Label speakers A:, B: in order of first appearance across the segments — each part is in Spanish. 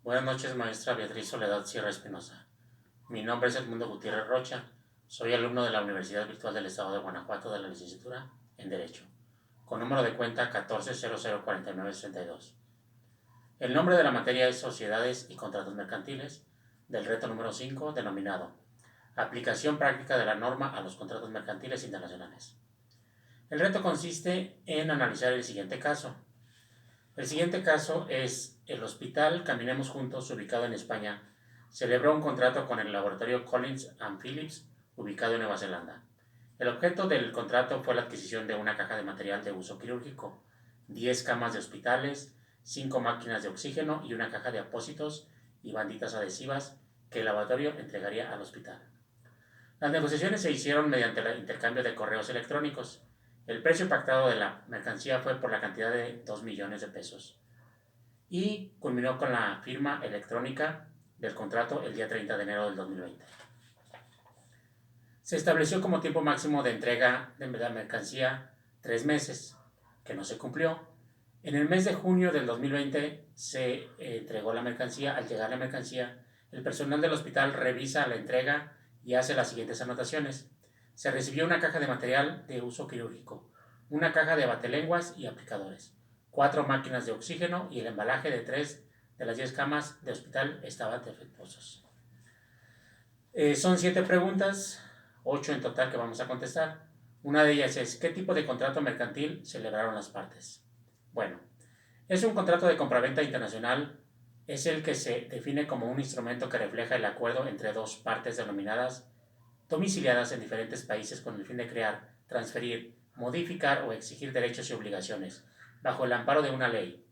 A: Buenas noches, maestra Beatriz Soledad Sierra Espinosa. Mi nombre es Edmundo Gutiérrez Rocha. Soy alumno de la Universidad Virtual del Estado de Guanajuato de la licenciatura en Derecho, con número de cuenta 14004962. El nombre de la materia es Sociedades y Contratos Mercantiles, del reto número 5, denominado Aplicación práctica de la norma a los contratos mercantiles internacionales. El reto consiste en analizar el siguiente caso. El siguiente caso es: el Hospital Caminemos Juntos, ubicado en España, celebró un contrato con el laboratorio Collins and Phillips, ubicado en Nueva Zelanda. El objeto del contrato fue la adquisición de una caja de material de uso quirúrgico, 10 camas de hospitales, 5 máquinas de oxígeno y una caja de apósitos y banditas adhesivas que el laboratorio entregaría al hospital. Las negociaciones se hicieron mediante el intercambio de correos electrónicos. El precio pactado de la mercancía fue por la cantidad de 2 millones de pesos y culminó con la firma electrónica del contrato el día 30 de enero del 2020. Se estableció como tiempo máximo de entrega de la mercancía 3 meses, que no se cumplió. En el mes de junio del 2020 se entregó la mercancía. Al llegar la mercancía, el personal del hospital revisa la entrega y hace las siguientes anotaciones. Se recibió una caja de material de uso quirúrgico, una caja de batelenguas y aplicadores, 4 máquinas de oxígeno y el embalaje de 3 de las 10 camas de hospital estaban defectuosos. Son 7 preguntas, 8 en total que vamos a contestar. Una de ellas es: ¿qué tipo de contrato mercantil celebraron las partes? Bueno, es un contrato de compraventa internacional. Es el que se define como un instrumento que refleja el acuerdo entre dos partes denominadas domiciliadas en diferentes países con el fin de crear, transferir, modificar o exigir derechos y obligaciones, bajo el amparo de una ley.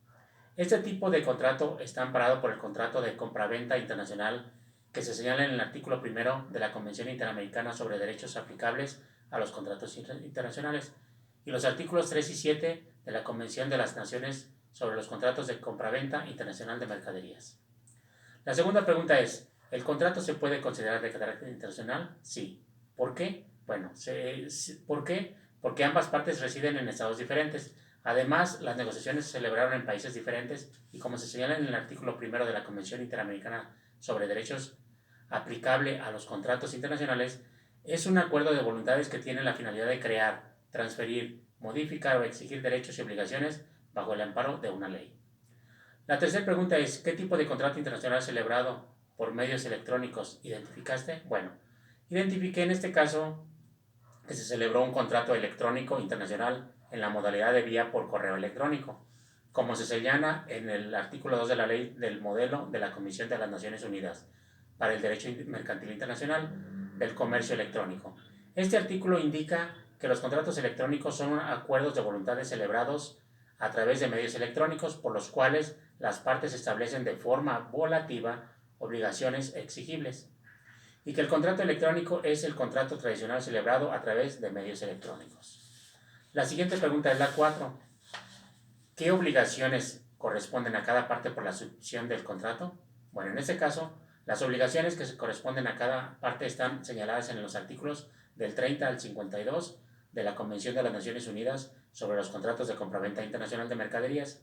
A: Este tipo de contrato está amparado por el Contrato de Compraventa Internacional, que se señala en el artículo primero de la Convención Interamericana sobre Derechos Aplicables a los Contratos Internacionales, y los artículos 3 y 7 de la Convención de las Naciones sobre los Contratos de Compraventa Internacional de Mercaderías. La segunda pregunta es: ¿el contrato se puede considerar de carácter internacional? Sí. ¿Por qué? Bueno, ¿por qué? Porque ambas partes residen en estados diferentes. Además, las negociaciones se celebraron en países diferentes y, como se señala en el artículo primero de la Convención Interamericana sobre Derechos aplicable a los contratos internacionales, es un acuerdo de voluntades que tiene la finalidad de crear, transferir, modificar o exigir derechos y obligaciones bajo el amparo de una ley. La tercera pregunta es: ¿qué tipo de contrato internacional celebrado por medios electrónicos identificaste? Bueno, identifiqué en este caso que se celebró un contrato electrónico internacional en la modalidad de vía por correo electrónico, como se señala en el artículo 2 de la ley del modelo de la Comisión de las Naciones Unidas para el Derecho Mercantil Internacional del Comercio Electrónico. Este artículo indica que los contratos electrónicos son acuerdos de voluntades celebrados a través de medios electrónicos por los cuales las partes establecen de forma volativa obligaciones exigibles, y que el contrato electrónico es el contrato tradicional celebrado a través de medios electrónicos. La siguiente pregunta es la 4. ¿Qué obligaciones corresponden a cada parte por la suscripción del contrato? Bueno, en este caso, las obligaciones que corresponden a cada parte están señaladas en los artículos del 30 al 52 de la Convención de las Naciones Unidas sobre los contratos de compraventa internacional de mercaderías,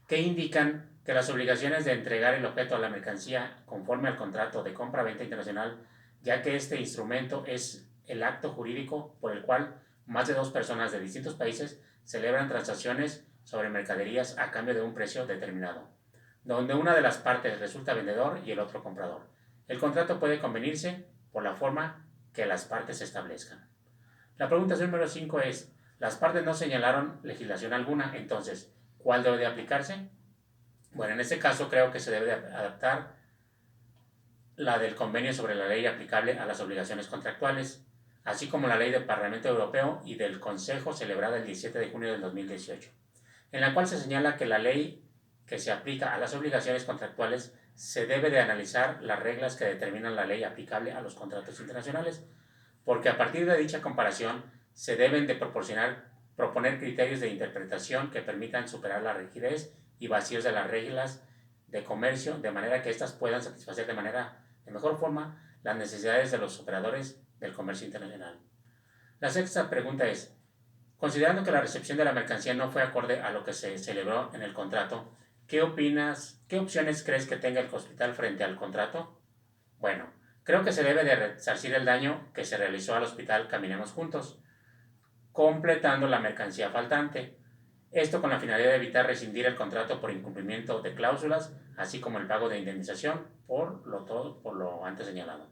A: que indican que las obligaciones de entregar el objeto a la mercancía conforme al contrato de compra-venta internacional, ya que este instrumento es el acto jurídico por el cual más de dos personas de distintos países celebran transacciones sobre mercaderías a cambio de un precio determinado, donde una de las partes resulta vendedor y el otro comprador. El contrato puede convenirse por la forma que las partes establezcan. La pregunta número 5 es: las partes no señalaron legislación alguna, entonces, ¿cuál debe de aplicarse? Bueno, en este caso creo que se debe de adaptar la del convenio sobre la ley aplicable a las obligaciones contractuales, así como la ley del Parlamento Europeo y del Consejo celebrada el 17 de junio del 2018, en la cual se señala que la ley que se aplica a las obligaciones contractuales se debe de analizar las reglas que determinan la ley aplicable a los contratos internacionales, porque a partir de dicha comparación se deben de proponer criterios de interpretación que permitan superar la rigidez y vacíos de las reglas de comercio, de manera que éstas puedan satisfacer de mejor forma las necesidades de los operadores del comercio internacional. La sexta pregunta es: considerando que la recepción de la mercancía no fue acorde a lo que se celebró en el contrato, ¿Qué opinas? ¿Qué opciones crees que tenga el hospital frente al contrato? Bueno, creo que se debe de resarcir el daño que se realizó al hospital Caminemos Juntos, completando la mercancía faltante. Esto con la finalidad de evitar rescindir el contrato por incumplimiento de cláusulas, así como el pago de indemnización por lo antes señalado.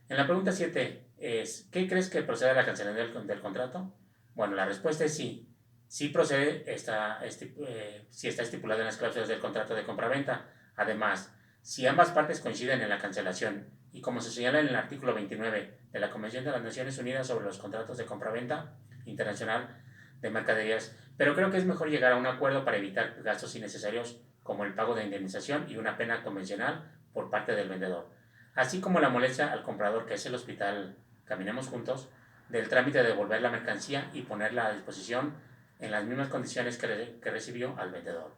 A: En la pregunta 7 es, ¿qué crees que procede a la cancelación del contrato? Bueno, la respuesta es sí. Sí procede, si está estipulado en las cláusulas del contrato de compraventa. Además, si ambas partes coinciden en la cancelación y como se señala en el artículo 29 de la Convención de las Naciones Unidas sobre los contratos de compraventa internacional de mercaderías, pero creo que es mejor llegar a un acuerdo para evitar gastos innecesarios como el pago de indemnización y una pena convencional por parte del vendedor, así como la molestia al comprador, que es el hospital Caminemos Juntos, del trámite de devolver la mercancía y ponerla a disposición en las mismas condiciones que recibió al vendedor.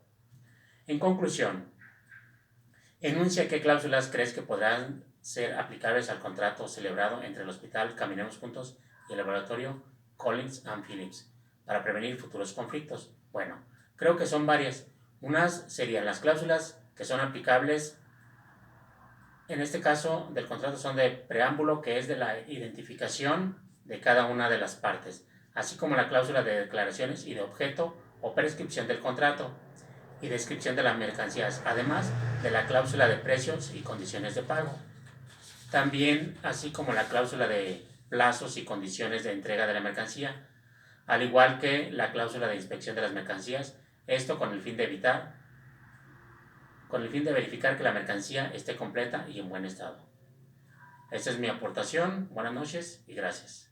A: En conclusión, enuncia qué cláusulas crees que podrán ser aplicables al contrato celebrado entre el hospital Caminemos Juntos y el laboratorio Collins and Phillips para prevenir futuros conflictos. Bueno, creo que son varias. Unas serían las cláusulas que son aplicables en este caso del contrato son de preámbulo, que es de la identificación de cada una de las partes, así como la cláusula de declaraciones y de objeto o prescripción del contrato y descripción de las mercancías, además de la cláusula de precios y condiciones de pago. También, así como la cláusula de plazos y condiciones de entrega de la mercancía, al igual que la cláusula de inspección de las mercancías, esto con el fin de verificar que la mercancía esté completa y en buen estado. Esta es mi aportación. Buenas noches y gracias.